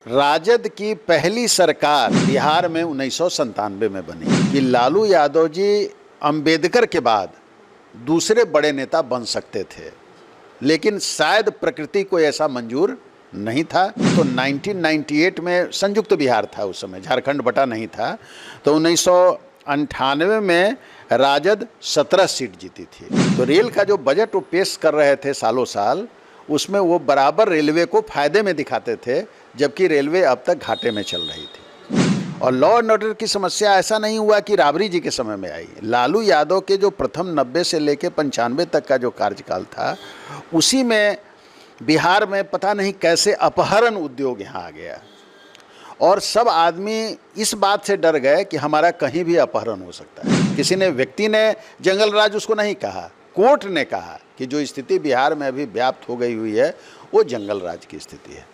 राजद की पहली सरकार बिहार में 1997 में बनी कि लालू यादव जी अंबेडकर के बाद दूसरे बड़े नेता बन सकते थे, लेकिन शायद प्रकृति को ऐसा मंजूर नहीं था। तो 1998 में संयुक्त बिहार था, उस समय झारखंड बटा नहीं था। तो 1998 में राजद 17 सीट जीती थी। तो रेल का जो बजट वो पेश कर रहे थे सालों साल, उसमें वो बराबर रेलवे को फायदे में दिखाते थे, जबकि रेलवे अब तक घाटे में चल रही थी। और लॉ एंड ऑर्डर की समस्या ऐसा नहीं हुआ कि राबड़ी जी के समय में आई। लालू यादव के जो प्रथम 90 से लेकर 95 तक का जो कार्यकाल था, उसी में बिहार में पता नहीं कैसे अपहरण उद्योग यहाँ आ गया और सब आदमी इस बात से डर गए कि हमारा कहीं भी अपहरण हो सकता है। किसी ने, व्यक्ति ने जंगल राज उसको नहीं कहा, कोर्ट ने कहा कि जो स्थिति बिहार में अभी व्याप्त हो गई हुई है वो जंगल राज की स्थिति है।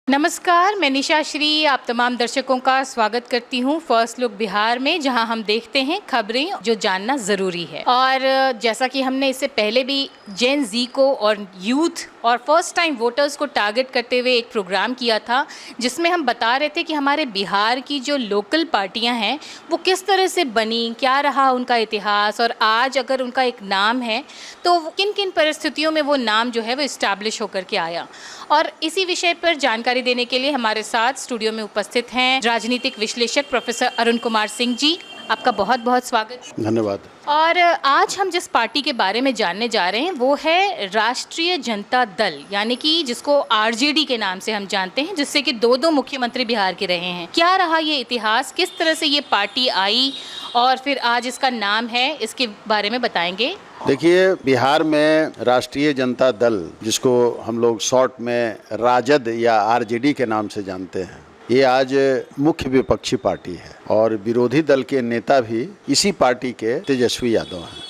नमस्कार, मैं निशा श्री आप तमाम दर्शकों का स्वागत करती हूं फर्स्ट लुक बिहार में, जहां हम देखते हैं खबरें जो जानना ज़रूरी है। और जैसा कि हमने इससे पहले भी जेन जी को और यूथ और फर्स्ट टाइम वोटर्स को टारगेट करते हुए एक प्रोग्राम किया था, जिसमें हम बता रहे थे कि हमारे बिहार की जो लोकल पार्टियां हैं वो किस तरह से बनी, क्या रहा उनका इतिहास, और आज अगर उनका एक नाम है तो किन किन परिस्थितियों में वो नाम जो है वो इस्टेब्लिश होकर के आया। और इसी विषय पर जानकारी देने के लिए हमारे साथ स्टूडियो में उपस्थित हैं राजनीतिक विश्लेषक प्रोफेसर अरुण कुमार सिंह जी। आपका बहुत बहुत स्वागत। धन्यवाद। और आज हम जिस पार्टी के बारे में जानने जा रहे हैं वो है राष्ट्रीय जनता दल, यानी कि जिसको आरजेडी के नाम से हम जानते हैं, जिससे कि दो मुख्यमंत्री बिहार के रहे हैं। क्या रहा ये इतिहास, किस तरह से ये पार्टी आई और फिर आज इसका नाम है, इसके बारे में बताएंगे। देखिए, बिहार में राष्ट्रीय जनता दल, जिसको हम लोग शॉर्ट में राजद या आरजेडी के नाम से जानते हैं, ये आज मुख्य विपक्षी पार्टी है और विरोधी दल के नेता भी इसी पार्टी के तेजस्वी यादव हैं।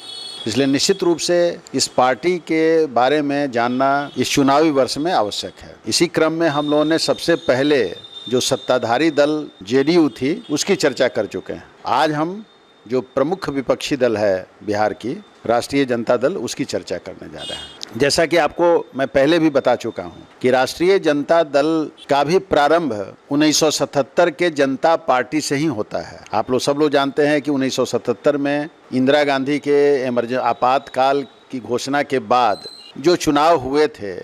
इसलिए निश्चित रूप से इस पार्टी के बारे में जानना इस चुनावी वर्ष में आवश्यक है। इसी क्रम में हम लोगों ने सबसे पहले जो सत्ताधारी दल जेडीयू थी उसकी चर्चा कर चुके हैं। आज हम जो प्रमुख विपक्षी दल है बिहार की, राष्ट्रीय जनता दल, उसकी चर्चा करने जा रहे हैं। जैसा कि आपको मैं पहले भी बता चुका हूं कि राष्ट्रीय जनता दल का भी प्रारंभ 1977 के जनता पार्टी से ही होता है। आप लोग सब लोग जानते हैं कि 1977 में इंदिरा गांधी के आपातकाल की घोषणा के बाद जो चुनाव हुए थे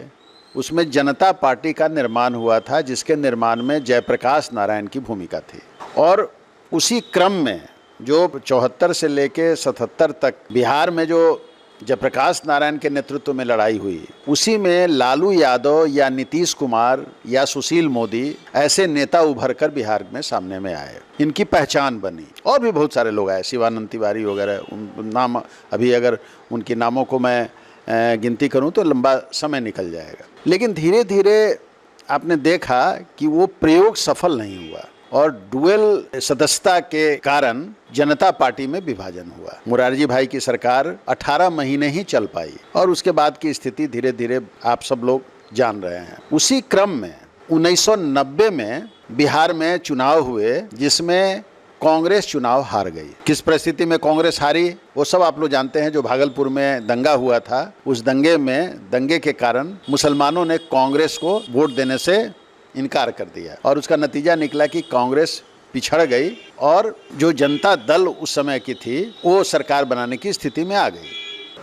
उसमें जनता पार्टी का निर्माण हुआ था, जिसके निर्माण में जयप्रकाश नारायण की भूमिका थी। और उसी क्रम में जो 74 से लेके 77 तक बिहार में जो जयप्रकाश नारायण के नेतृत्व में लड़ाई हुई, उसी में लालू यादव या नीतीश कुमार या सुशील मोदी ऐसे नेता उभर कर बिहार में सामने में आए, इनकी पहचान बनी। और भी बहुत सारे लोग आए, शिवानंद तिवारी वगैरह, उन नाम अभी अगर उनके नामों को मैं गिनती करूं तो लंबा समय निकल जाएगा। लेकिन धीरे धीरे आपने देखा कि वो प्रयोग सफल नहीं हुआ और डुअल सदस्यता के कारण जनता पार्टी में विभाजन हुआ। मुरारजी भाई की सरकार 18 महीने ही चल पाई और उसके बाद की स्थिति धीरे धीरे आप सब लोग जान रहे हैं। उसी क्रम में 1990 में बिहार में चुनाव हुए, जिसमें कांग्रेस चुनाव हार गई। किस परिस्थिति में कांग्रेस हारी वो सब आप लोग जानते हैं। जो भागलपुर में दंगा हुआ था, उस दंगे के कारण मुसलमानों ने कांग्रेस को वोट देने से इनकार कर दिया और उसका नतीजा निकला कि कांग्रेस पिछड़ गई और जो जनता दल उस समय की थी वो सरकार बनाने की स्थिति में आ गई।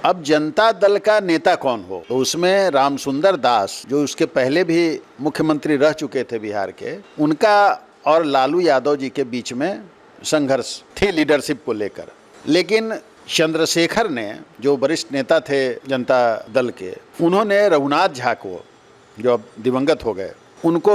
अब जनता दल का नेता कौन हो, तो उसमें रामसुंदर दास, जो उसके पहले भी मुख्यमंत्री रह चुके थे बिहार के, उनका और लालू यादव जी के बीच में संघर्ष थी लीडरशिप को लेकर। लेकिन चंद्रशेखर ने, जो वरिष्ठ नेता थे जनता दल के, उन्होंने रघुनाथ झा को, जो अब दिवंगत हो गए, उनको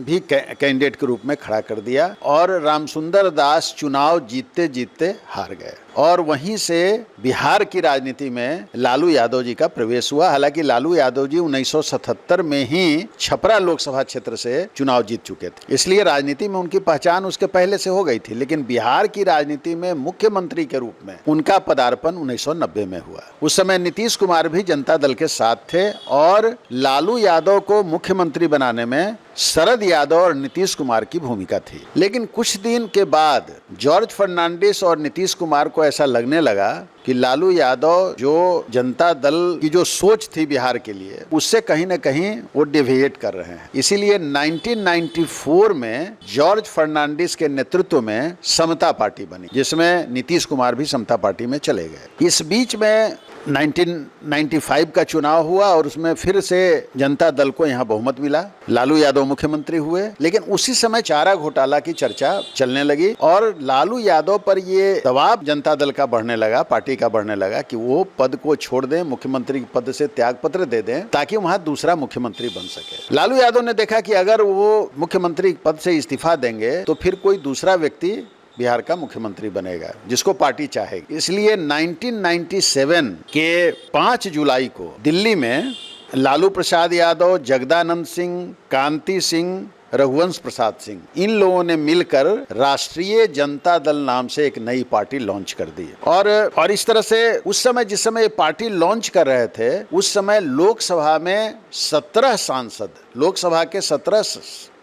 भी कैंडिडेट के रूप में खड़ा कर दिया और रामसुंदर दास चुनाव जीतते जीतते हार गए। और वहीं से बिहार की राजनीति में लालू यादव जी का प्रवेश हुआ। हालांकि लालू यादव जी 1977 में ही छपरा लोकसभा क्षेत्र से चुनाव जीत चुके थे, इसलिए राजनीति में उनकी पहचान उसके पहले से हो गई थी। लेकिन बिहार की राजनीति में मुख्यमंत्री के रूप में उनका पदार्पण 1990 में हुआ। उस समय नीतीश कुमार भी जनता दल के साथ थे और लालू यादव को मुख्यमंत्री बनाने में शरद यादव और नीतीश कुमार की भूमिका थी। लेकिन कुछ दिन के बाद जॉर्ज फर्नांडिस और नीतीश कुमार को ऐसा लगने लगा कि लालू यादव जो जनता दल की जो सोच थी बिहार के लिए, उससे कहीं न कहीं वो डिविएट कर रहे हैं। इसीलिए 1994 में जॉर्ज फर्नांडिस के नेतृत्व में समता पार्टी बनी, जिसमें नीतीश कुमार भी समता पार्टी में चले गए। इस बीच में 1995 का चुनाव हुआ और उसमें फिर से जनता दल को यहाँ बहुमत मिला, लालू यादव मुख्यमंत्री हुए। लेकिन उसी समय चारा घोटाला की चर्चा चलने लगी और लालू यादव पर ये दबाव जनता दल का बढ़ने लगा, पार्टी का बढ़ने लगा कि वो पद को छोड़ दें, मुख्यमंत्री पद से त्यागपत्र दे दें ताकि वहां दूसरा मुख्यमंत्री बन सके। लालू यादव ने देखा कि अगर वो मुख्यमंत्री पद से इस्तीफा देंगे तो फिर कोई दूसरा व्यक्ति बिहार का मुख्यमंत्री बनेगा जिसको पार्टी चाहेगी। इसलिए 1997 के 5 जुलाई को दिल्ली में लालू प्रसाद यादव, जगदानंद सिंह, कांति सिंह, रघुवंश प्रसाद सिंह, इन लोगों ने मिलकर राष्ट्रीय जनता दल नाम से एक नई पार्टी लॉन्च कर दी। और इस तरह से उस समय जिस समय ये पार्टी लॉन्च कर रहे थे, उस समय लोकसभा में 17 सांसद, लोकसभा के 17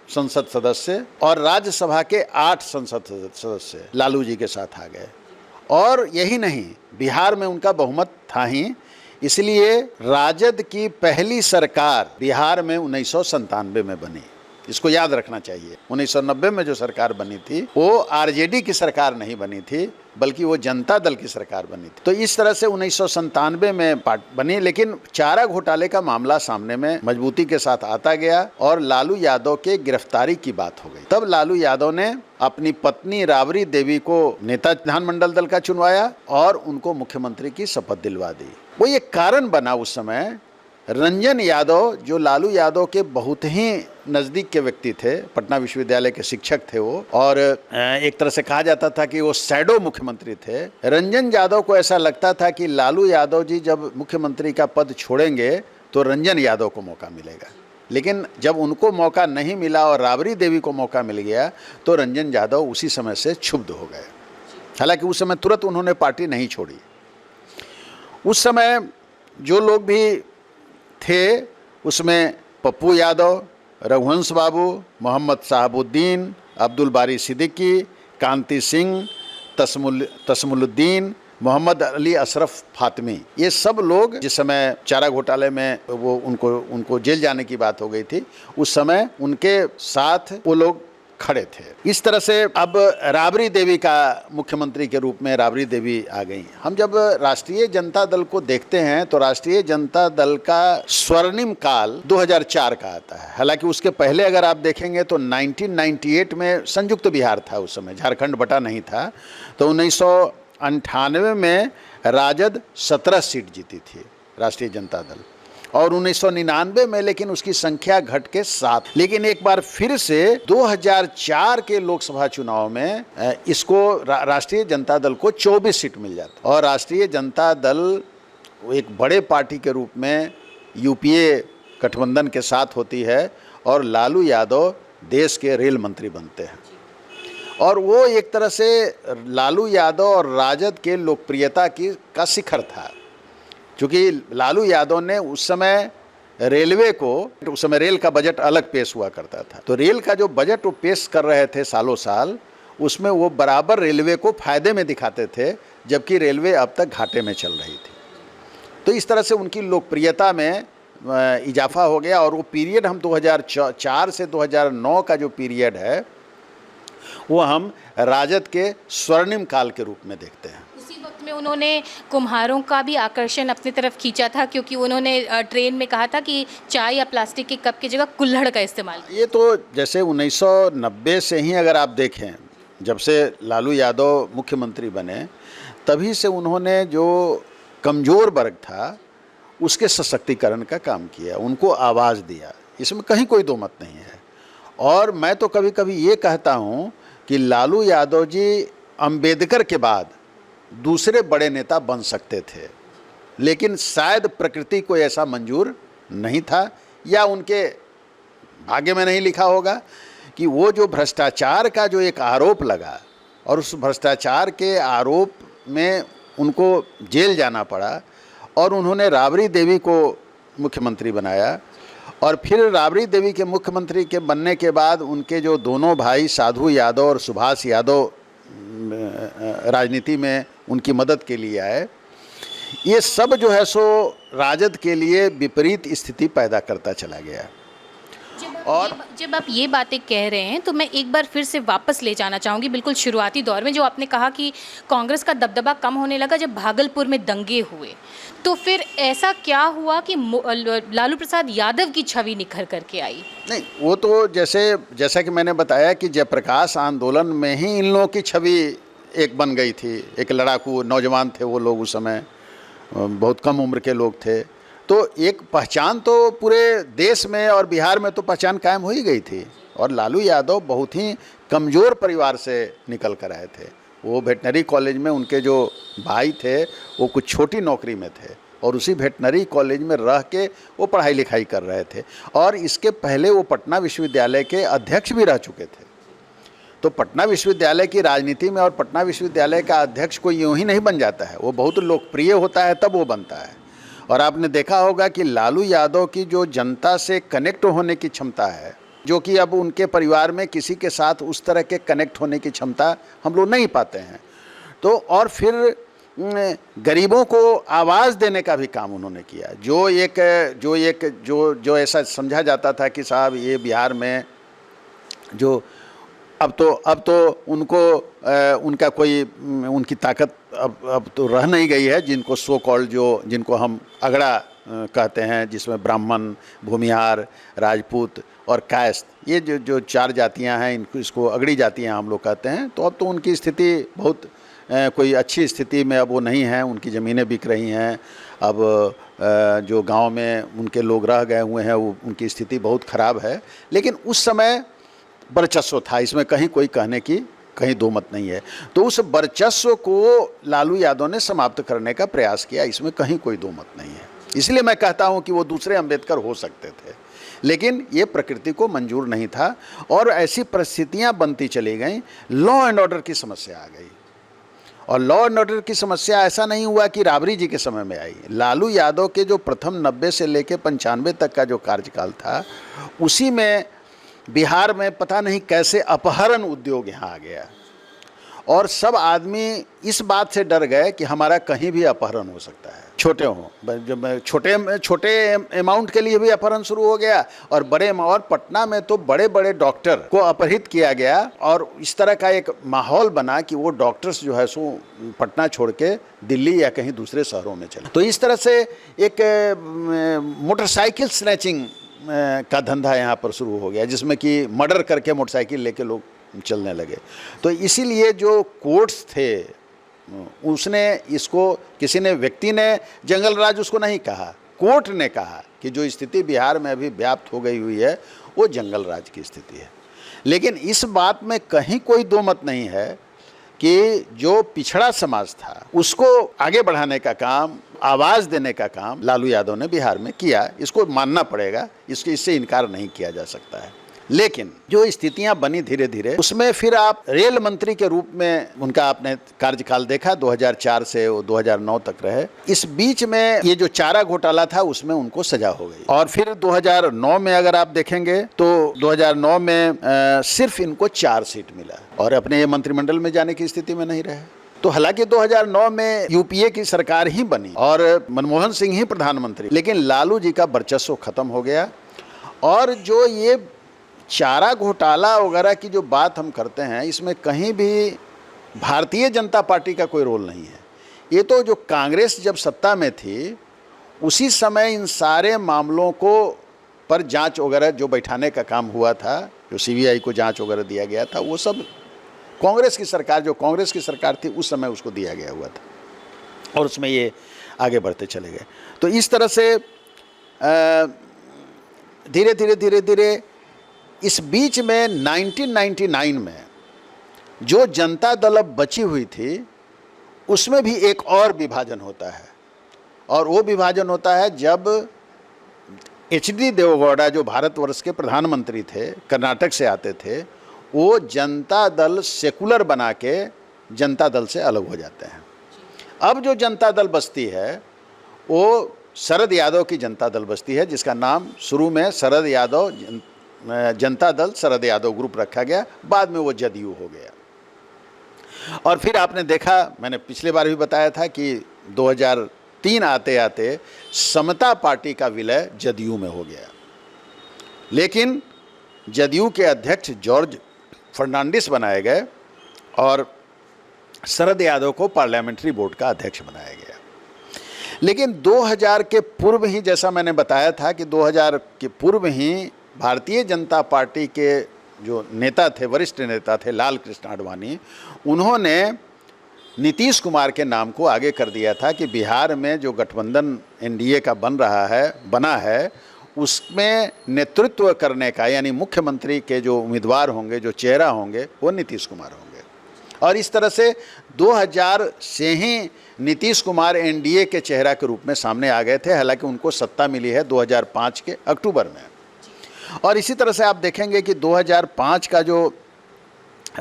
संसद सदस्य और राज्यसभा के 8 संसद सदस्य लालू जी के साथ आ गए। और यही नहीं, बिहार में उनका बहुमत था ही, इसलिए राजद की पहली सरकार बिहार में 1997 में बनी। इसको याद रखना चाहिए। 1990 में जो सरकार बनी थी वो आरजेडी की सरकार नहीं बनी थी, बल्कि वो जनता दल की सरकार बनी थी। तो इस तरह से 1997 में बनी। लेकिन चारा घोटाले का मामला सामने में मजबूती के साथ आता गया और लालू यादव के गिरफ्तारी की बात हो गई। तब लालू यादव ने अपनी पत्नी राबड़ी देवी को नेता विधानमंडल दल का चुनवाया और उनको मुख्यमंत्री की शपथ दिलवा दी। वो ये कारण बना उस समय, रंजन यादव जो लालू यादव के बहुत ही नज़दीक के व्यक्ति थे, पटना विश्वविद्यालय के शिक्षक थे वो, और एक तरह से कहा जाता था कि वो शैडो मुख्यमंत्री थे। रंजन यादव को ऐसा लगता था कि लालू यादव जी जब मुख्यमंत्री का पद छोड़ेंगे तो रंजन यादव को मौका मिलेगा। लेकिन जब उनको मौका नहीं मिला और राबड़ी देवी को मौका मिल गया तो रंजन यादव उसी समय से क्षुब्ध हो गए। हालांकि उस समय तुरंत उन्होंने पार्टी नहीं छोड़ी। उस समय जो लोग भी थे उसमें पप्पू यादव, रघुवंश बाबू, मोहम्मद साहबुद्दीन, अब्दुल बारी सिद्दीकी, कांति सिंह, तस्मुलुद्दीन, मोहम्मद अली अशरफ फातमी, ये सब लोग जिस समय चारा घोटाले में वो उनको जेल जाने की बात हो गई थी, उस समय उनके साथ वो लोग खड़े थे। इस तरह से अब राबड़ी देवी का मुख्यमंत्री के रूप में राबड़ी देवी आ गई। हम जब राष्ट्रीय जनता दल को देखते हैं तो राष्ट्रीय जनता दल का स्वर्णिम काल 2004 का आता है। हालांकि उसके पहले अगर आप देखेंगे तो 1998 में संयुक्त बिहार था, उस समय झारखंड बटा नहीं था। तो 1998 में राजद 17 सीट जीती थी राष्ट्रीय जनता दल, और 1999 में लेकिन उसकी संख्या घट के 7। लेकिन एक बार फिर से 2004 के लोकसभा चुनाव में इसको राष्ट्रीय जनता दल को 24 सीट मिल जाती और राष्ट्रीय जनता दल एक बड़े पार्टी के रूप में यूपीए गठबंधन के साथ होती है और लालू यादव देश के रेल मंत्री बनते हैं। और वो एक तरह से लालू यादव और राजद के लोकप्रियता का शिखर था, क्योंकि लालू यादव ने उस समय रेलवे को, उस समय रेल का बजट अलग पेश हुआ करता था, तो रेल का जो बजट वो पेश कर रहे थे सालों साल, उसमें वो बराबर रेलवे को फायदे में दिखाते थे, जबकि रेलवे अब तक घाटे में चल रही थी। तो इस तरह से उनकी लोकप्रियता में इजाफा हो गया। और वो पीरियड हम 2004 से 2009 का जो पीरियड है वो हम राजद के स्वर्णिम काल के रूप में देखते हैं। उसी वक्त में उन्होंने कुम्हारों का भी आकर्षण अपनी तरफ खींचा था, क्योंकि उन्होंने ट्रेन में कहा था कि चाय या प्लास्टिक के कप की जगह कुल्हड़ का इस्तेमाल। ये तो जैसे 1990 से ही अगर आप देखें, जब से लालू यादव मुख्यमंत्री बने तभी से उन्होंने जो कमज़ोर वर्ग था उसके सशक्तिकरण का काम किया, उनको आवाज़ दिया। इसमें कहीं कोई दो मत नहीं है। और मैं तो कभी कभी ये कहता हूँ कि लालू यादव जी अंबेडकर के बाद दूसरे बड़े नेता बन सकते थे, लेकिन शायद प्रकृति को ऐसा मंजूर नहीं था, या उनके भाग्य में नहीं लिखा होगा कि वो जो भ्रष्टाचार का जो एक आरोप लगा और उस भ्रष्टाचार के आरोप में उनको जेल जाना पड़ा, और उन्होंने राबड़ी देवी को मुख्यमंत्री बनाया, और फिर राबड़ी देवी के मुख्यमंत्री के बनने के बाद उनके जो दोनों भाई साधु यादव और सुभाष यादव राजनीति में उनकी मदद के लिए आए। ये सब जो है सो राजद के लिए विपरीत स्थिति पैदा करता चला गया। जब आप ये बातें कह रहे हैं तो मैं एक बार फिर से वापस ले जाना चाहूँगी बिल्कुल शुरुआती दौर में, जो आपने कहा कि कांग्रेस का दबदबा कम होने लगा जब भागलपुर में दंगे हुए। तो फिर ऐसा क्या हुआ कि लालू प्रसाद यादव की छवि निखर करके आई? नहीं, वो तो जैसा कि मैंने बताया कि जयप्रकाश आंदोलन में ही इन लोगों की छवि एक बन गई थी। एक लड़ाकू नौजवान थे वो लोग, उस समय बहुत कम उम्र के लोग थे, तो एक पहचान तो पूरे देश में और बिहार में तो पहचान कायम हो ही गई थी। और लालू यादव बहुत ही कमज़ोर परिवार से निकल कर आए थे। वो वेटनरी कॉलेज में उनके जो भाई थे वो कुछ छोटी नौकरी में थे, और उसी वेटनरी कॉलेज में रह के वो पढ़ाई लिखाई कर रहे थे, और इसके पहले वो पटना विश्वविद्यालय के अध्यक्ष भी रह चुके थे। तो पटना विश्वविद्यालय की राजनीति में और पटना विश्वविद्यालय का अध्यक्ष कोई यूँ ही नहीं बन जाता है, वो बहुत लोकप्रिय होता है तब वो बनता है। और आपने देखा होगा कि लालू यादव की जो जनता से कनेक्ट होने की क्षमता है, जो कि अब उनके परिवार में किसी के साथ उस तरह के कनेक्ट होने की क्षमता हम लोग नहीं पाते हैं। तो और फिर गरीबों को आवाज़ देने का भी काम उन्होंने किया। जो ऐसा समझा जाता था कि साहब ये बिहार में जो अब तो उनको उनका कोई उनकी ताकत अब तो रह नहीं गई है, जिनको सो कॉल्ड जिनको हम अगड़ा कहते हैं, जिसमें ब्राह्मण, भूमिहार, राजपूत और कायस्थ, ये जो चार जातियां हैं, इसको अगड़ी जातियां हम लोग कहते हैं। तो अब तो उनकी स्थिति बहुत कोई अच्छी स्थिति में अब वो नहीं है, उनकी ज़मीनें बिक रही हैं। अब जो गांव में उनके लोग रह गए हुए हैं वो उनकी स्थिति बहुत ख़राब है। लेकिन उस समय वर्चस्व था, इसमें कहीं कोई कहने की कहीं दो मत नहीं है। तो उस वर्चस्व को लालू यादव ने समाप्त करने का प्रयास किया, इसमें कहीं कोई दो मत नहीं है। इसलिए मैं कहता हूं कि वो दूसरे अंबेडकर हो सकते थे, लेकिन ये प्रकृति को मंजूर नहीं था, और ऐसी परिस्थितियां बनती चली गईं। लॉ एंड ऑर्डर की समस्या आ गई, और लॉ एंड ऑर्डर की समस्या ऐसा नहीं हुआ कि राबड़ी जी के समय में आई। लालू यादव के जो प्रथम 90 से लेकर 95 तक का जो कार्यकाल था, उसी में बिहार में पता नहीं कैसे अपहरण उद्योग यहाँ आ गया, और सब आदमी इस बात से डर गए कि हमारा कहीं भी अपहरण हो सकता है। छोटे हों, छोटे अमाउंट के लिए भी अपहरण शुरू हो गया, और और पटना में तो बड़े बड़े डॉक्टर को अपहरित किया गया, और इस तरह का एक माहौल बना कि वो डॉक्टर्स जो है सो पटना छोड़ के दिल्ली या कहीं दूसरे शहरों में चले। तो इस तरह से एक मोटरसाइकिल स्नैचिंग का धंधा यहाँ पर शुरू हो गया, जिसमें कि मर्डर करके मोटरसाइकिल लेके लोग चलने लगे। तो इसीलिए जो कोर्ट्स थे, उसने इसको, किसी ने, व्यक्ति ने जंगल राज उसको नहीं कहा, कोर्ट ने कहा कि जो स्थिति बिहार में अभी व्याप्त हो गई हुई है वो जंगल राज की स्थिति है। लेकिन इस बात में कहीं कोई दो मत नहीं है कि जो पिछड़ा समाज था उसको आगे बढ़ाने का काम, आवाज़ देने का काम लालू यादव ने बिहार में किया। इसको मानना पड़ेगा, इससे इनकार नहीं किया जा सकता है। लेकिन जो स्थितियां बनी धीरे धीरे, उसमें फिर आप रेल मंत्री के रूप में उनका आपने कार्यकाल देखा, 2004 से वो 2009 तक रहे। इस बीच में ये जो चारा घोटाला था उसमें उनको सजा हो गई, और फिर 2009 में अगर आप देखेंगे तो 2009 में सिर्फ इनको 4 सीट मिला, और अपने ये मंत्रिमंडल में जाने की स्थिति में नहीं रहे। तो हालांकि 2009 में यूपीए की सरकार ही बनी और मनमोहन सिंह ही प्रधानमंत्री, लेकिन लालू जी का वर्चस्व खत्म हो गया। और जो ये चारा घोटाला वगैरह की जो बात हम करते हैं, इसमें कहीं भी भारतीय जनता पार्टी का कोई रोल नहीं है। ये तो जो कांग्रेस जब सत्ता में थी उसी समय इन सारे मामलों को पर जांच वगैरह जो बैठाने का काम हुआ था, जो सीबीआई को जांच वगैरह दिया गया था, वो सब कांग्रेस की सरकार, जो कांग्रेस की सरकार थी उस समय उसको दिया गया हुआ था, और उसमें ये आगे बढ़ते चले गए। तो इस तरह से धीरे धीरे इस बीच में 1999 में जो जनता दल अब बची हुई थी, उसमें भी एक और विभाजन होता है। और वो विभाजन होता है जब HD देवेगौड़ा, जो भारतवर्ष के प्रधानमंत्री थे, कर्नाटक से आते थे, वो जनता दल सेकुलर बना के जनता दल से अलग हो जाते हैं। अब जो जनता दल बसती है वो शरद यादव की जनता दल बसती है, जिसका नाम शुरू में शरद यादव जनता दल शरद यादव ग्रुप रखा गया, बाद में वो जदयू हो गया। और फिर आपने देखा, मैंने पिछले बार भी बताया था कि 2003 आते आते समता पार्टी का विलय जदयू में हो गया, लेकिन जदयू के अध्यक्ष जॉर्ज फर्नांडिस बनाए गए और शरद यादव को पार्लियामेंट्री बोर्ड का अध्यक्ष बनाया गया। लेकिन 2000 के पूर्व ही, जैसा मैंने बताया था कि 2000 के पूर्व ही भारतीय जनता पार्टी के जो नेता थे, वरिष्ठ नेता थे लाल कृष्ण आडवाणी, उन्होंने नीतीश कुमार के नाम को आगे कर दिया था कि बिहार में जो गठबंधन NDA का बना है, उसमें नेतृत्व करने का, यानी मुख्यमंत्री के जो उम्मीदवार होंगे, जो चेहरा होंगे, वो नीतीश कुमार होंगे। और इस तरह से 2000 से ही नीतीश कुमार NDA के चेहरा के रूप में सामने आ गए थे। हालांकि उनको सत्ता मिली है 2005 के अक्टूबर में। और इसी तरह से आप देखेंगे कि 2005 का जो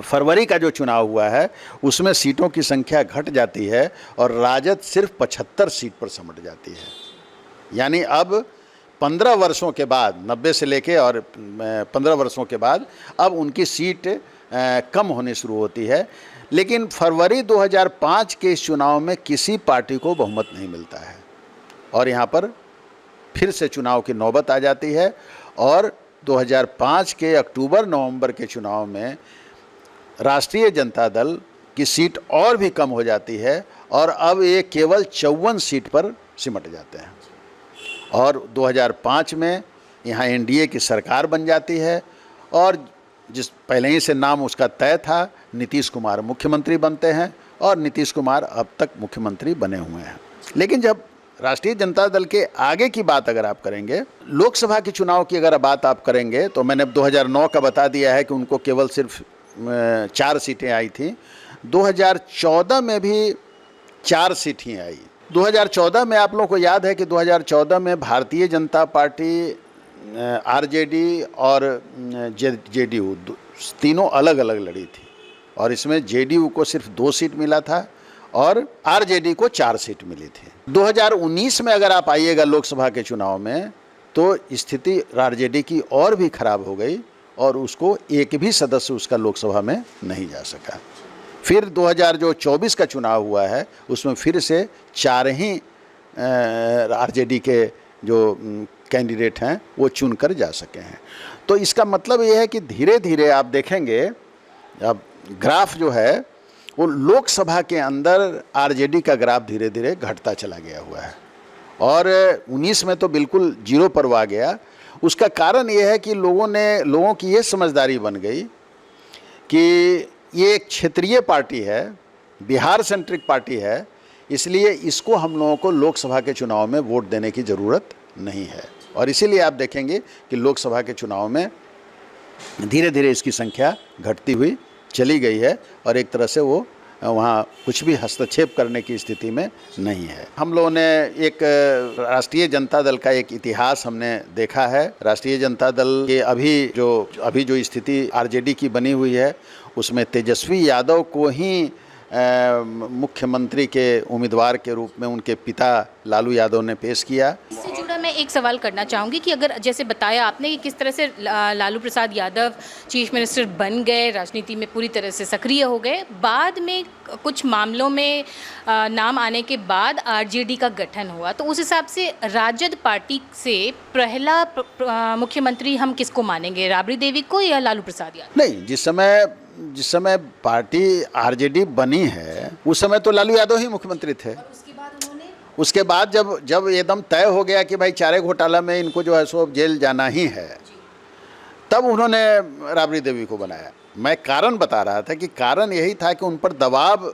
फरवरी का जो चुनाव हुआ है, उसमें सीटों की संख्या घट जाती है और राजद सिर्फ 75 सीट पर सिमट जाती है। यानी अब 15 वर्षों के बाद, 90 से लेके और 15 वर्षों के बाद अब उनकी सीट कम होनी शुरू होती है। लेकिन फरवरी 2005 के इस चुनाव में किसी पार्टी को बहुमत नहीं मिलता है और यहाँ पर फिर से चुनाव की नौबत आ जाती है। और 2005 के अक्टूबर-नवंबर के चुनाव में राष्ट्रीय जनता दल की सीट और भी कम हो जाती है और अब ये केवल 54 सीट पर सिमट जाते हैं। और 2005 में यहाँ NDA की सरकार बन जाती है और जिस पहले ही से नाम उसका तय था, नीतीश कुमार मुख्यमंत्री बनते हैं और नीतीश कुमार अब तक मुख्यमंत्री बने हुए हैं। लेकिन जब राष्ट्रीय जनता दल के आगे की बात अगर आप करेंगे, लोकसभा के चुनाव की अगर बात आप करेंगे, तो मैंने 2009 का बता दिया है कि उनको केवल सिर्फ 4 सीटें आई थी। 2014 में भी 4 सीट ही आई। 2014 में आप लोगों को याद है कि 2014 में भारतीय जनता पार्टी, RJD और JDU तीनों अलग अलग लड़ी थी और इसमें JDU को सिर्फ 2 सीट मिला था और RJD को 4 सीट मिली थी। 2019 में अगर आप आइएगा लोकसभा के चुनाव में, तो स्थिति RJD की और भी खराब हो गई और उसको एक भी सदस्य उसका लोकसभा में नहीं जा सका। फिर 2024 का चुनाव हुआ है, उसमें फिर से 4 ही RJD के जो कैंडिडेट हैं वो चुनकर जा सके हैं। तो इसका मतलब ये है कि धीरे धीरे आप देखेंगे, अब ग्राफ जो है वो लोकसभा के अंदर RJD का ग्राफ धीरे धीरे घटता चला गया हुआ है और 19 में तो बिल्कुल जीरो पर आ गया। उसका कारण ये है कि लोगों की ये समझदारी बन गई कि ये एक क्षेत्रीय पार्टी है, बिहार सेंट्रिक पार्टी है, इसलिए इसको हम लोगों को लोकसभा के चुनाव में वोट देने की ज़रूरत नहीं है। और इसीलिए आप देखेंगे कि लोकसभा के चुनाव में धीरे धीरे इसकी संख्या घटती हुई चली गई है और एक तरह से वो वहाँ कुछ भी हस्तक्षेप करने की स्थिति में नहीं है। हम लोगों ने एक राष्ट्रीय जनता दल का एक इतिहास हमने देखा है। राष्ट्रीय जनता दल के अभी जो स्थिति RJD की बनी हुई है, उसमें तेजस्वी यादव को ही मुख्यमंत्री के उम्मीदवार के रूप में उनके पिता लालू यादव ने पेश किया। इससे जुड़ा मैं एक सवाल करना चाहूँगी कि अगर जैसे बताया आपने कि किस तरह से लालू प्रसाद यादव चीफ मिनिस्टर बन गए, राजनीति में पूरी तरह से सक्रिय हो गए, बाद में कुछ मामलों में नाम आने के बाद RJD का गठन हुआ, तो उस हिसाब से राजद पार्टी से पहला मुख्यमंत्री हम किसको मानेंगे, राबड़ी देवी को या लालू प्रसाद यादव? नहीं, जिस समय पार्टी RJD बनी है उस समय तो लालू यादव ही मुख्यमंत्री थे। उसके बाद जब एकदम तय हो गया कि भाई चारे घोटाला में इनको जो है सो जेल जाना ही है, तब उन्होंने राबड़ी देवी को बनाया। मैं कारण बता रहा था कि कारण यही था कि उन पर दबाव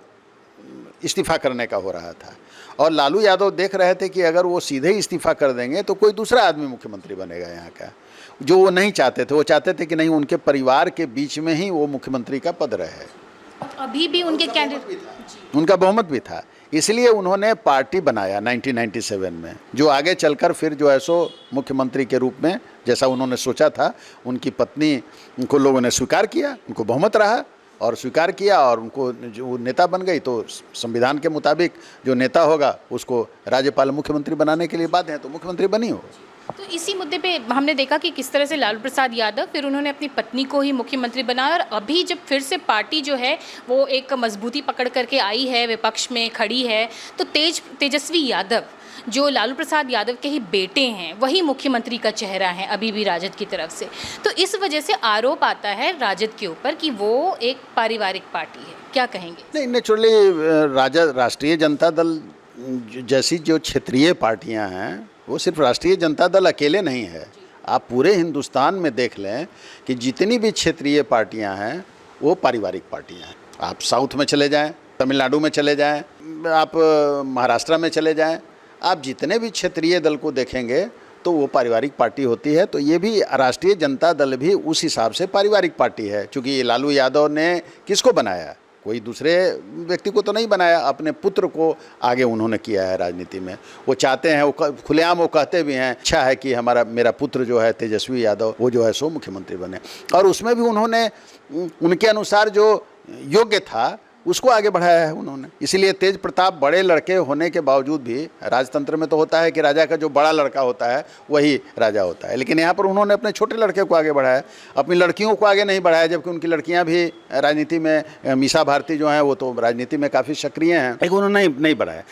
इस्तीफा करने का हो रहा था और लालू यादव देख रहे थे कि अगर वो सीधे इस्तीफा कर देंगे तो कोई दूसरा आदमी मुख्यमंत्री बनेगा यहाँ का। जो वो नहीं चाहते थे। वो चाहते थे कि नहीं, उनके परिवार के बीच में ही वो मुख्यमंत्री का पद रहे। अभी भी उनके कैंडिडेट, उनका बहुमत भी था, इसलिए उन्होंने पार्टी बनाया 1997 में, जो आगे चलकर फिर जो है सो मुख्यमंत्री के रूप में, जैसा उन्होंने सोचा था, उनकी पत्नी को लोगों ने स्वीकार किया, उनको बहुमत रहा और स्वीकार किया, और उनको जो नेता बन गई। तो संविधान के मुताबिक जो नेता होगा उसको राज्यपाल मुख्यमंत्री बनाने के लिए बाध्य है, तो मुख्यमंत्री बनी हो। तो इसी मुद्दे पे हमने देखा कि किस तरह से लालू प्रसाद यादव फिर उन्होंने अपनी पत्नी को ही मुख्यमंत्री बनाया, और अभी जब फिर से पार्टी जो है वो एक मजबूती पकड़ करके आई है, विपक्ष में खड़ी है, तो तेजस्वी यादव जो लालू प्रसाद यादव के ही बेटे हैं वही मुख्यमंत्री का चेहरा है अभी भी राजद की तरफ से। तो इस वजह से आरोप आता है राजद के ऊपर कि वो एक पारिवारिक पार्टी है, क्या कहेंगे? नहीं, नेचुरली राष्ट्रीय जनता दल जैसी जो क्षेत्रीय पार्टियां हैं, वो सिर्फ राष्ट्रीय जनता दल अकेले नहीं है। आप पूरे हिंदुस्तान में देख लें कि जितनी भी क्षेत्रीय पार्टियां हैं वो पारिवारिक पार्टियां हैं। आप साउथ में चले जाएं, तमिलनाडु में चले जाएं, आप महाराष्ट्र में चले जाएं, आप जितने भी क्षेत्रीय दल को देखेंगे तो वो पारिवारिक पार्टी होती है। तो ये भी राष्ट्रीय जनता दल भी उस हिसाब से पारिवारिक पार्टी है, क्योंकि ये लालू यादव ने किसको बनाया? कोई दूसरे व्यक्ति को तो नहीं बनाया, अपने पुत्र को आगे उन्होंने किया है राजनीति में। वो चाहते हैं, वो खुलेआम वो कहते भी हैं, इच्छा है कि मेरा पुत्र जो है तेजस्वी यादव, वो जो है सो मुख्यमंत्री बने। और उसमें भी उन्होंने उनके अनुसार जो योग्य था उसको आगे बढ़ाया है उन्होंने। इसीलिए तेज प्रताप बड़े लड़के होने के बावजूद भी, राजतंत्र में तो होता है कि राजा का जो बड़ा लड़का होता है वही राजा होता है, लेकिन यहाँ पर उन्होंने अपने छोटे लड़के को आगे बढ़ाया, अपनी लड़कियों को आगे नहीं बढ़ाया, जबकि उनकी लड़कियाँ भी राजनीति में, मीसा भारती जो हैं वो तो राजनीति में काफ़ी सक्रिय हैं, लेकिन उन्होंने नहीं बढ़ाया।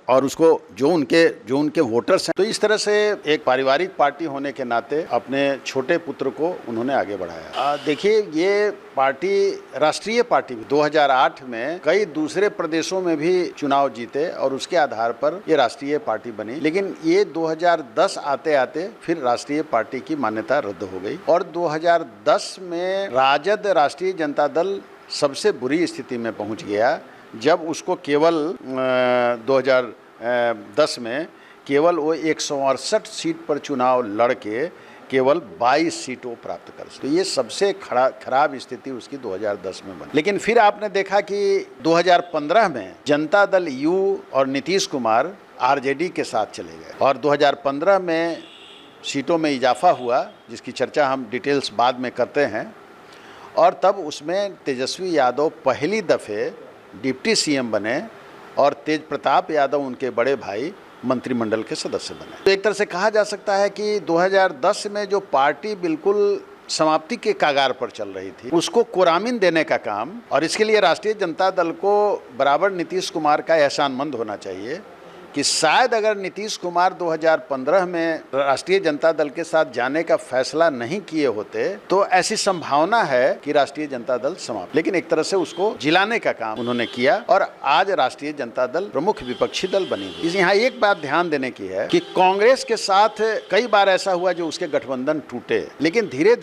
और उसको जो उनके वोटर्स हैं, तो इस तरह से एक पारिवारिक पार्टी होने के नाते अपने छोटे पुत्र को उन्होंने आगे बढ़ाया। देखिए, ये पार्टी राष्ट्रीय पार्टी 2008 में कई दूसरे प्रदेशों में भी चुनाव जीते और उसके आधार पर ये राष्ट्रीय पार्टी बनी, लेकिन ये 2010 आते आते फिर राष्ट्रीय पार्टी की मान्यता रद्द हो गई। और 2010 में राजद, राष्ट्रीय जनता दल, सबसे बुरी स्थिति में पहुंच गया जब उसको केवल 2010 में केवल वो 168 सीट पर चुनाव लड़के केवल 22 सीटों प्राप्त कर सके। तो ये सबसे खराब स्थिति उसकी 2010 में बनी। लेकिन फिर आपने देखा कि 2015 में जनता दल यू और नीतीश कुमार आरजेडी के साथ चले गए, और 2015 में सीटों में इजाफा हुआ, जिसकी चर्चा हम डिटेल्स बाद में करते हैं। और तब उसमें तेजस्वी यादव पहली दफ़े डिप्टी सीएम बने और तेज प्रताप यादव उनके बड़े भाई मंत्रिमंडल के सदस्य बने। तो एक तरह से कहा जा सकता है कि 2010 में जो पार्टी बिल्कुल समाप्ति के कागार पर चल रही थी, उसको कोरामीन देने का काम, और इसके लिए राष्ट्रीय जनता दल को बराबर नीतीश कुमार का एहसानमंद होना चाहिए कि शायद अगर नीतीश कुमार 2015 में राष्ट्रीय जनता दल के साथ जाने का फैसला नहीं किए होते तो ऐसी संभावना है कि राष्ट्रीय जनता दल समाप्त। लेकिन एक तरह से उसको जिलाने का काम उन्होंने किया और आज राष्ट्रीय जनता दल प्रमुख विपक्षी दल बनी हुई। यहाँ एक बात ध्यान देने की है कि कांग्रेस के साथ कई बार ऐसा हुआ जो उसके गठबंधन टूटे, लेकिन धीरे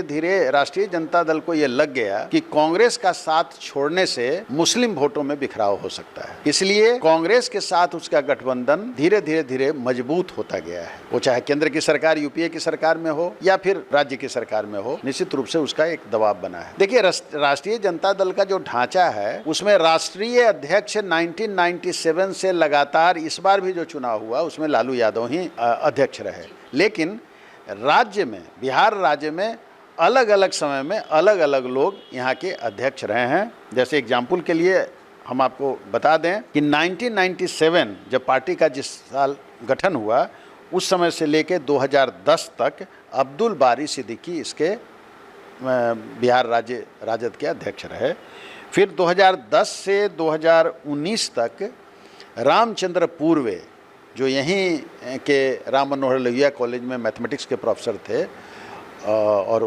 धीरे राष्ट्रीय जनता दल को यह लग गया कि कांग्रेस का साथ छोड़ने से मुस्लिम वोटों में बिखराव हो सकता है। इसलिए कांग्रेस के साथ उसका गठबंधन धीरे धीरे मजबूत होता गया है। वो चाहे केंद्र की सरकार, यूपीए की सरकार में हो या फिर राज्य की सरकार में हो, निश्चित रूप से उसका एक दबाव बना है। देखिए, राष्ट्रीय जनता दल का जो ढांचा है उसमें राष्ट्रीय अध्यक्ष 1997 से लगातार इस बार भी जो चुनाव हुआ उसमें लालू यादव ही अध्यक्ष रहे, लेकिन राज्य में, बिहार राज्य में अलग अलग समय में अलग अलग लोग यहाँ के अध्यक्ष रहे हैं। जैसे एग्जाम्पल के लिए हम आपको बता दें कि 1997 जब पार्टी का जिस साल गठन हुआ उस समय से लेकर 2010 तक अब्दुल बारी सिद्दीकी इसके बिहार राज्य राजद के अध्यक्ष रहे। फिर 2010 से 2019 तक रामचंद्र पूर्वे जो यहीं के राम मनोहर लोहिया कॉलेज में मैथमेटिक्स के प्रोफेसर थे और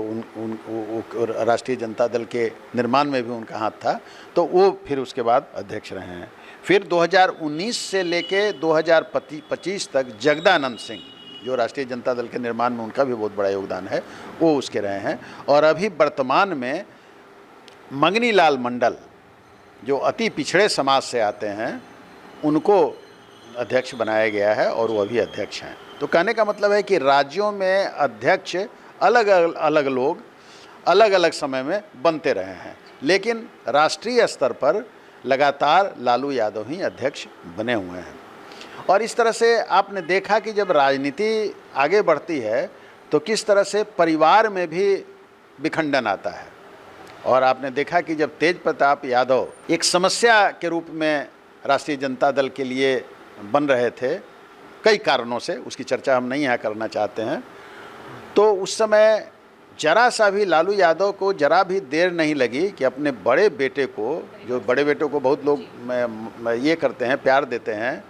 राष्ट्रीय जनता दल के निर्माण में भी उनका हाथ था, तो वो फिर उसके बाद अध्यक्ष रहे हैं। फिर 2019 से लेके 2025 तक जगदानंद सिंह जो राष्ट्रीय जनता दल के निर्माण में उनका भी बहुत बड़ा योगदान है, वो उसके रहे हैं। और अभी वर्तमान में मंगनी लाल मंडल जो अति पिछड़े समाज से आते हैं उनको अध्यक्ष बनाया गया है और वो अभी अध्यक्ष हैं। तो कहने का मतलब है कि राज्यों में अध्यक्ष अलग अलग लोग अलग अलग समय में बनते रहे हैं, लेकिन राष्ट्रीय स्तर पर लगातार लालू यादव ही अध्यक्ष बने हुए हैं। और इस तरह से आपने देखा कि जब राजनीति आगे बढ़ती है तो किस तरह से परिवार में भी विखंडन आता है। और आपने देखा कि जब तेज प्रताप यादव एक समस्या के रूप में राष्ट्रीय जनता दल के लिए बन रहे थे कई कारणों से, उसकी चर्चा हम नहीं यहाँ करना चाहते हैं, तो उस समय जरा सा भी लालू यादव को जरा भी देर नहीं लगी कि अपने बड़े बेटे को, जो बड़े बेटे को बहुत लोग ये करते हैं, प्यार देते हैं,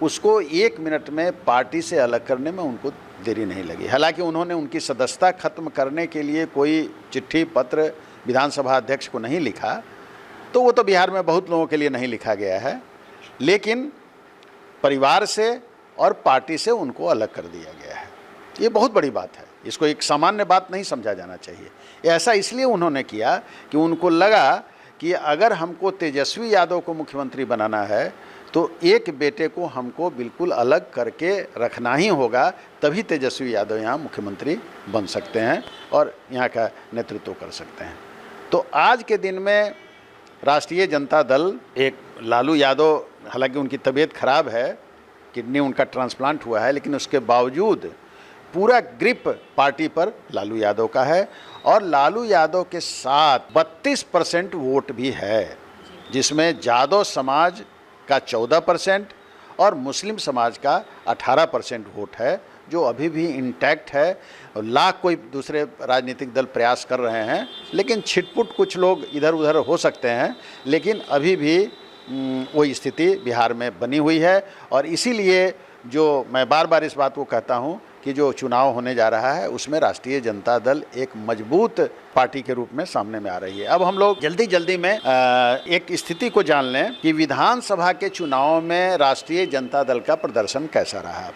उसको 1 मिनट में पार्टी से अलग करने में उनको देरी नहीं लगी। हालांकि उन्होंने उनकी सदस्यता खत्म करने के लिए कोई चिट्ठी पत्र विधानसभा अध्यक्ष को नहीं लिखा, तो वो तो बिहार में बहुत लोगों के लिए नहीं लिखा गया है, लेकिन परिवार से और पार्टी से उनको अलग कर दिया गया है। ये बहुत बड़ी बात है, इसको एक सामान्य बात नहीं समझा जाना चाहिए। ऐसा इसलिए उन्होंने किया कि उनको लगा कि अगर हमको तेजस्वी यादव को मुख्यमंत्री बनाना है तो एक बेटे को हमको बिल्कुल अलग करके रखना ही होगा, तभी तेजस्वी यादव यहाँ मुख्यमंत्री बन सकते हैं और यहाँ का नेतृत्व कर सकते हैं। तो आज के दिन में राष्ट्रीय जनता दल, एक लालू यादव, हालांकि उनकी तबीयत खराब है, किडनी उनका ट्रांसप्लांट हुआ है, लेकिन उसके बावजूद पूरा ग्रिप पार्टी पर लालू यादव का है और लालू यादव के साथ 32% वोट भी है, जिसमें यादव समाज का 14% और मुस्लिम समाज का 18% वोट है, जो अभी भी इंटैक्ट है। लाख कोई दूसरे राजनीतिक दल प्रयास कर रहे हैं, लेकिन छिटपुट कुछ लोग इधर उधर हो सकते हैं, लेकिन अभी भी वही स्थिति बिहार में बनी हुई है। और इसीलिए जो मैं बार बार इस बात को कहता हूं कि जो चुनाव होने जा रहा है उसमें राष्ट्रीय जनता दल एक मजबूत पार्टी के रूप में सामने में आ रही है। अब हम लोग जल्दी जल्दी में एक स्थिति को जान लें कि विधानसभा के चुनाव में राष्ट्रीय जनता दल का प्रदर्शन कैसा रहा।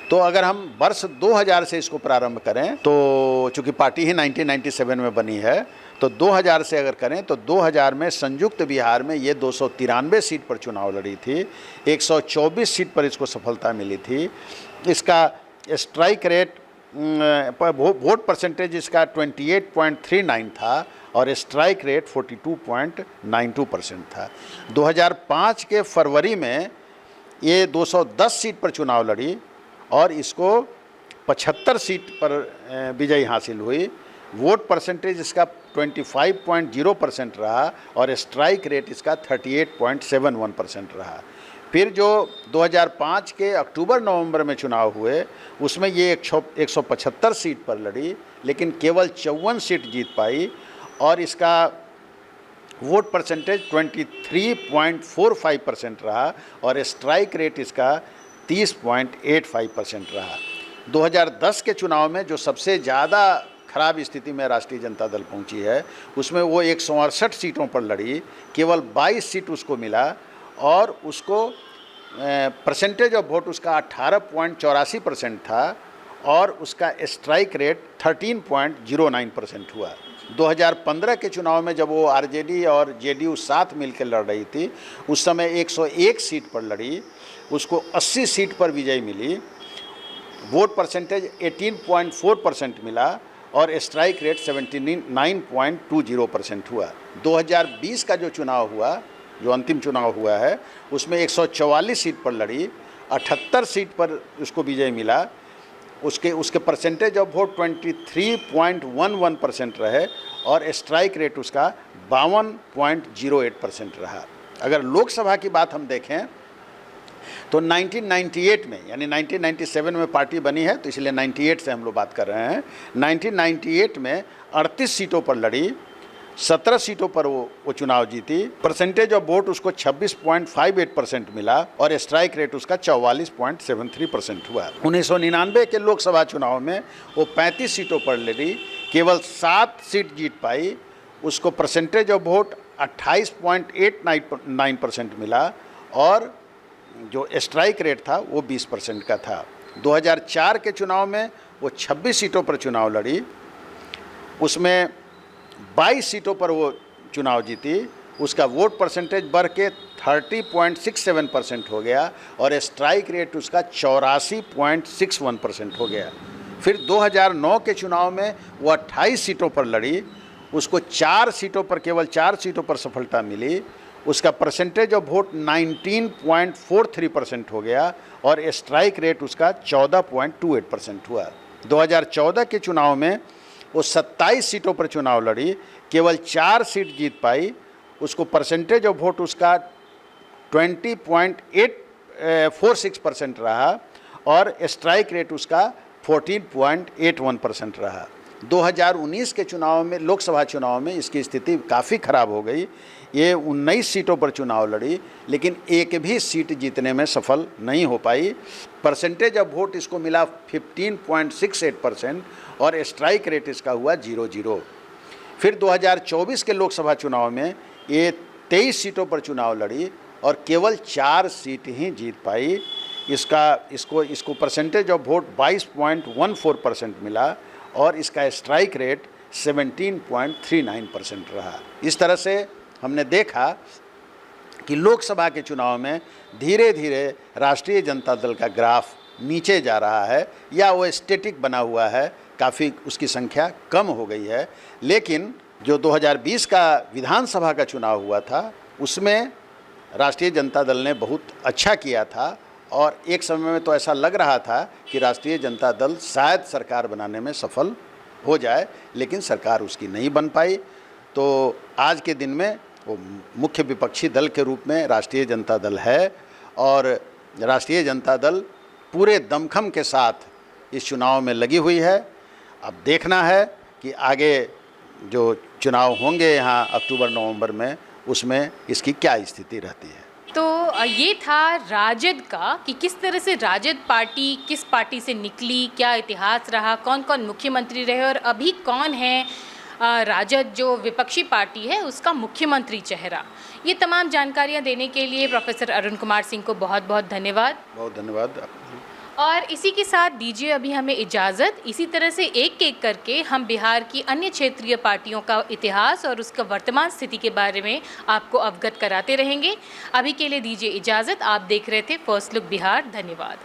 तो अगर हम वर्ष 2000 से इसको प्रारंभ करें, तो चूंकि पार्टी ही 1997 में बनी है, तो 2000 से अगर करें तो 2000 में संयुक्त बिहार में ये 293 सीट पर चुनाव लड़ी थी, 124 सीट पर इसको सफलता मिली थी। इसका स्ट्राइक रेट, वोट परसेंटेज इसका 28.39 था और स्ट्राइक रेट 42.92% था। 2005 के फरवरी में ये 210 सीट पर चुनाव लड़ी और इसको 75 सीट पर विजय हासिल हुई। वोट परसेंटेज इसका 25.0% रहा और स्ट्राइक रेट इसका 38.71% रहा। फिर जो 2005 के अक्टूबर-नवंबर में चुनाव हुए उसमें ये 175 सीट पर लड़ी, लेकिन केवल 54 सीट जीत पाई और इसका वोट परसेंटेज 23.45% रहा और स्ट्राइक रेट इसका 30.85% रहा। 2010 के चुनाव में जो सबसे ज़्यादा खराब स्थिति में राष्ट्रीय जनता दल पहुंची है, उसमें वो 168 सीटों पर लड़ी, केवल 22 सीट उसको मिला और उसको परसेंटेज ऑफ वोट उसका 18.84% था और उसका स्ट्राइक रेट 13.09% हुआ। 2015 के चुनाव में जब वो आरजेडी और जेडीयू साथ मिलकर लड़ रही थी, उस समय 101 सीट पर लड़ी, उसको 80 सीट पर विजय मिली, वोट परसेंटेज 18.4% मिला और स्ट्राइक रेट 79.20% हुआ। 2020 का जो चुनाव हुआ, जो अंतिम चुनाव हुआ है, उसमें 144 सीट पर लड़ी, 78 सीट पर उसको विजय मिला, उसके परसेंटेज ऑफ वोट 23.11% रहे और स्ट्राइक रेट उसका 52.08% रहा। अगर लोकसभा की बात हम देखें तो 1998 में, यानी 1997 में पार्टी बनी है तो इसलिए 98 से हम लोग बात कर रहे हैं। 1998 में 38 सीटों पर लड़ी, 17 सीटों पर वो चुनाव जीती, परसेंटेज ऑफ वोट उसको 26.58% मिला और स्ट्राइक रेट उसका 44.73% हुआ। 1999 के लोकसभा चुनाव में वो 35 सीटों पर लड़ी, केवल 7 सीट जीत पाई, उसको परसेंटेज ऑफ वोट 28.89% मिला और जो स्ट्राइक रेट था वो 20% का था। 2004 के चुनाव में वो 26 सीटों पर चुनाव लड़ी, उसमें 22 सीटों पर वो चुनाव जीती, उसका वोट परसेंटेज बढ़ के 30.67% हो गया और स्ट्राइक रेट उसका 84.61% हो गया। फिर 2009 के चुनाव में वो 28 सीटों पर लड़ी, उसको 4 सीटों पर, केवल 4 सीटों पर सफलता मिली। उसका परसेंटेज ऑफ वोट 19.43% हो गया और स्ट्राइक रेट उसका 14.28% हुआ। 2014 के चुनाव में वो 27 सीटों पर चुनाव लड़ी, केवल 4 सीट जीत पाई। उसको परसेंटेज ऑफ वोट उसका 20.846% रहा और स्ट्राइक रेट उसका 14.81% रहा। 2019 के चुनाव में, लोकसभा चुनाव में इसकी स्थिति काफ़ी ख़राब हो गई। ये 19 सीटों पर चुनाव लड़ी, लेकिन एक भी सीट जीतने में सफल नहीं हो पाई। परसेंटेज ऑफ वोट इसको मिला 15.68% और स्ट्राइक रेट इसका हुआ 0-0। फिर 2024 के लोकसभा चुनाव में ये 23 सीटों पर चुनाव लड़ी और केवल 4 सीट ही जीत पाई। इसको परसेंटेज ऑफ वोट 22.14% मिला और इसका स्ट्राइक रेट 17.39% रहा। इस तरह से हमने देखा कि लोकसभा के चुनाव में धीरे धीरे राष्ट्रीय जनता दल का ग्राफ नीचे जा रहा है या वो स्टैटिक बना हुआ है, काफ़ी उसकी संख्या कम हो गई है। लेकिन जो 2020 का विधानसभा का चुनाव हुआ था उसमें राष्ट्रीय जनता दल ने बहुत अच्छा किया था और एक समय में तो ऐसा लग रहा था कि राष्ट्रीय जनता दल शायद सरकार बनाने में सफल हो जाए, लेकिन सरकार उसकी नहीं बन पाई। तो आज के दिन में वो मुख्य विपक्षी दल के रूप में राष्ट्रीय जनता दल है और राष्ट्रीय जनता दल पूरे दमखम के साथ इस चुनाव में लगी हुई है। अब देखना है कि आगे जो चुनाव होंगे यहाँ अक्टूबर-नवंबर में, उसमें इसकी क्या स्थिति रहती है। तो ये था राजद का कि किस तरह से राजद पार्टी किस पार्टी से निकली, क्या इतिहास रहा, कौन कौन मुख्यमंत्री रहे और अभी कौन है राजद जो विपक्षी पार्टी है उसका मुख्यमंत्री चेहरा। ये तमाम जानकारियाँ देने के लिए प्रोफेसर अरुण कुमार सिंह को बहुत बहुत धन्यवाद। बहुत धन्यवाद। और इसी के साथ दीजिए अभी हमें इजाज़त। इसी तरह से एक एक करके हम बिहार की अन्य क्षेत्रीय पार्टियों का इतिहास और उसका वर्तमान स्थिति के बारे में आपको अवगत कराते रहेंगे। अभी के लिए दीजिए इजाज़त। आप देख रहे थे फर्स्ट लुक बिहार। धन्यवाद।